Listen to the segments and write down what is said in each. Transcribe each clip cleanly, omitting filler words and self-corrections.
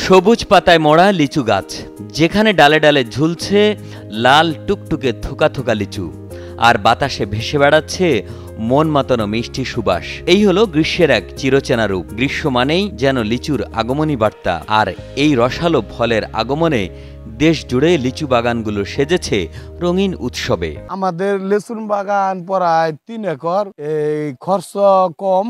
সবুজ পাতায় মোড়া লিচু গাছ, যেখানে ডালে ডালে ঝুলছে লাল টুকটুকে থোকা থোকা লিচু, আর বাতাসে ভেসে বেড়াচ্ছে মন মাতানো মিষ্টি সুবাস। এই হলো গ্রীষ্মের এক চিরচেনা রূপ। গ্রীষ্ম মানেই যেন লিচুর আগমনী বার্তা, আর এই রসালো ফলের আগমনে দেশ জুড়ে লিচু বাগানগুলো সেজেছে রঙিন উৎসবে। আমাদের লেচুর বাগান প্রায় 3 একর। এই খরচ কম,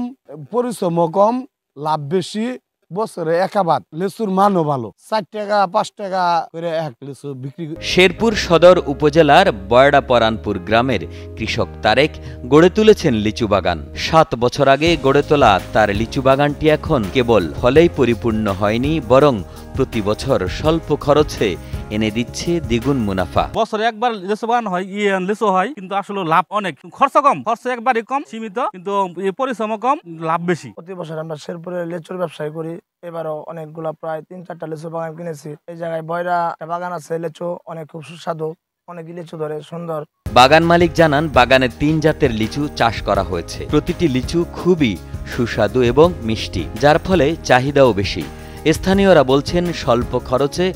পরিশ্রম কম, লাভ বেশি। বছরে একাবাদ লেচুর মানও ভালো, 4 টাকা 5 টাকা করে এক লিচু বিক্রি। শেরপুর সদর উপজেলার বয়ডাপরানপুর গ্রামের কৃষক তারেক গড়ে তুলেছেন লিচু বাগান। 7 বছর আগে গড়ে তোলা তার লিচু বাগানটি এখন কেবল ফলেই পরিপূর্ণ হয়নি, বরং প্রতি বছর স্বল্প খরচে এনে দিচ্ছে দ্বিগুণ মুনাফা। বছরে একবার লিচু বাগান হয়, লিচু হয়, কিন্তু আসলে লাভ অনেক। খরচ কম, খরচ একবারই কম, সীমিত, কিন্তু পরিশ্রম কম, লাভ বেশি। প্রতি বছর আমরা শেরপুরে লিচুর ব্যবসায় করি। এবারও অনেকগুলা প্রায় 3-4টা লিচু বাগান কিনেছি। এই জায়গায় বয়রা বাগান আছে, লিচু অনেক খুব সুস্বাদু, অনেক লিচু ধরে সুন্দর। বাগান মালিক জানান, বাগানে 3 জাতের লিচু চাষ করা হয়েছে। প্রতিটি লিচু খুবই সুস্বাদু এবং মিষ্টি, যার ফলে চাহিদাও বেশি। স্থানীয়রা বলছেন, স্বল্প খরচে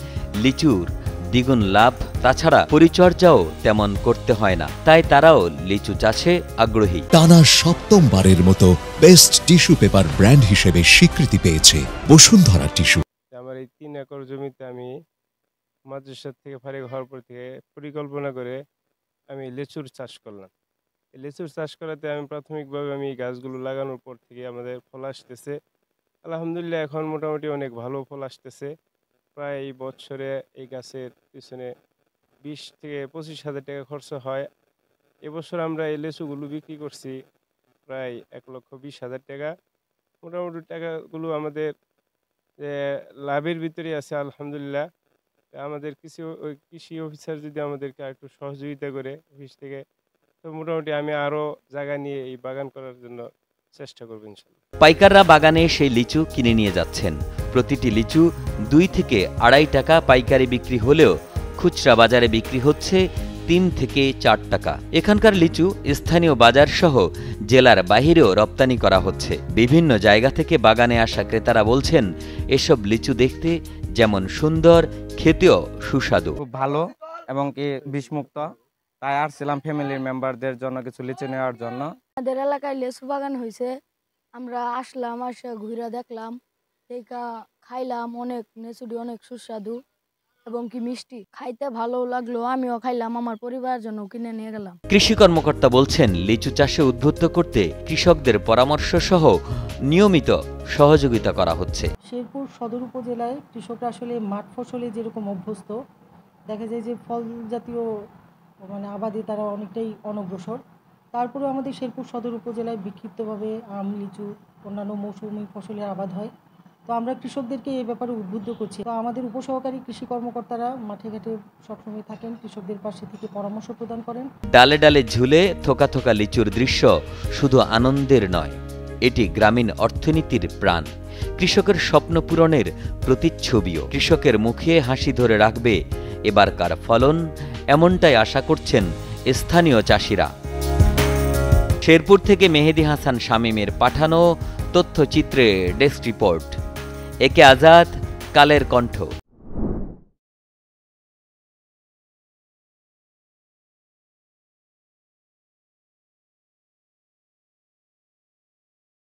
লিচুর দ্বিগুণ লাভ, তাছাড়া পরিচর্যাও তেমন করতে হয় না, তাই তারাও লিচু চাষে আগ্রহী। টানা 7মবারের মতো বেস্ট টিস্যু পেপার ব্র্যান্ড হিসেবে স্বীকৃতি পেয়েছে বসুন্ধরা টিস্যু। আমার এই 3 একর জমিতে আমি মাদ্রাসা থেকে ফারিগ হওয়ার পর থেকে পরিকল্পনা করে আমি লিচুর চাষ করলাম। এই লিচুর চাষ করাতে আমি প্রাথমিকভাবে আমি গাছগুলো লাগানোর পর থেকে আমাদের ফল আসতেছে। আলহামদুলিল্লাহ, এখন মোটামুটি অনেক ভালো ফল আসতেছে। প্রায় এই বছরে এই গাছের পিছনে 20 থেকে 25 হাজার টাকা খরচ হয়। এবছর আমরা এই লিচুগুলো বিক্রি করছি প্রায় 1,20,000 টাকা। মোটামুটি টাকাগুলো আমাদের লাভের ভিতরে আছে আলহামদুলিল্লাহ। আমাদের কৃষি অফিসার যদি আমাদেরকে একটু সহযোগিতা করে অফিস থেকে, তো মোটামুটি আমি আরও জায়গা নিয়ে এই বাগান করার জন্য চেষ্টা করব ইনশাআল্লাহ। পাইকাররা বাগানে সেই লিচু কিনে নিয়ে যাচ্ছেন। প্রতিটি লিচু 2 থেকে 2.5 টাকা পাইকারি বিক্রি হলেও খুচরা বাজারে বিক্রি হচ্ছে 3 থেকে 4 টাকা। এখানকার লিচু স্থানীয় বাজার সহ জেলার বাহিরেও রপ্তানি করা হচ্ছে। বিভিন্ন জায়গা থেকে বাগানে আসা ক্রেতারা বলছেন, এসব লিচু দেখতে যেমন সুন্দর, খেতেও সুস্বাদু। খুব ভালো এবং কি বিষমুক্ত, তাই আসছিলাম ফ্যামিলির মেম্বারদের জন্য কিছু লিচু নেওয়ার জন্য। আমাদের এলাকায় লিচু বাগান হয়েছে, আমরা আসলাম, আসে ঘুরে দেখলাম, খাইলাম। অনেক লিচুটি অনেক সুস্বাদু এবং কি মিষ্টি, খাইতে ভালো লাগলো। আমিও খাইলাম, আমার পরিবারের জন্য কিনে নিয়ে গেলাম। কৃষি কর্মকর্তা বলছেন, লিচু চাষে উদ্বুদ্ধ করতে কৃষকদের পরামর্শ সহ নিয়মিত সহযোগিতা করা হচ্ছে। শেরপুর সদর উপজেলায় কৃষকরা আসলে মাঠ ফসলে যেরকম অভ্যস্ত, দেখা যায় যে ফল জাতীয় আবাদে তারা অনেকটাই অনগ্রসর। তারপরে আমাদের শেরপুর সদর উপজেলায় বিক্ষিপ্তভাবে আম, লিচু, অন্যান্য মৌসুমী ফসলের আবাদ হয়। তো আমরা কৃষকদেরকে এই ব্যাপারে উদ্বুদ্ধ করছি। তো আমাদের উপসহকারী কৃষি কর্মকর্তারা মাঠে ঘাটে সবসময় থাকেন, কৃষকদের পাশে থেকে পরামর্শ প্রদান করেন। ডালে ডালে ঝুলে থোকা থোকা লিচুর দৃশ্য শুধু আনন্দের নয়, এটি গ্রামীণ অর্থনীতির প্রাণ, কৃষকের স্বপ্ন পূরণের প্রতিচ্ছবিও। কৃষকের মুখে হাসি ধরে রাখবে এবারকার ফলন, এমনটাই আশা করছেন স্থানীয় চাষিরা। শেরপুর থেকে মেহেদি হাসান শামীমের পাঠানো তথ্যচিত্রে ডেস্ক রিপোর্ট। একে আজাদ, কালের কণ্ঠ।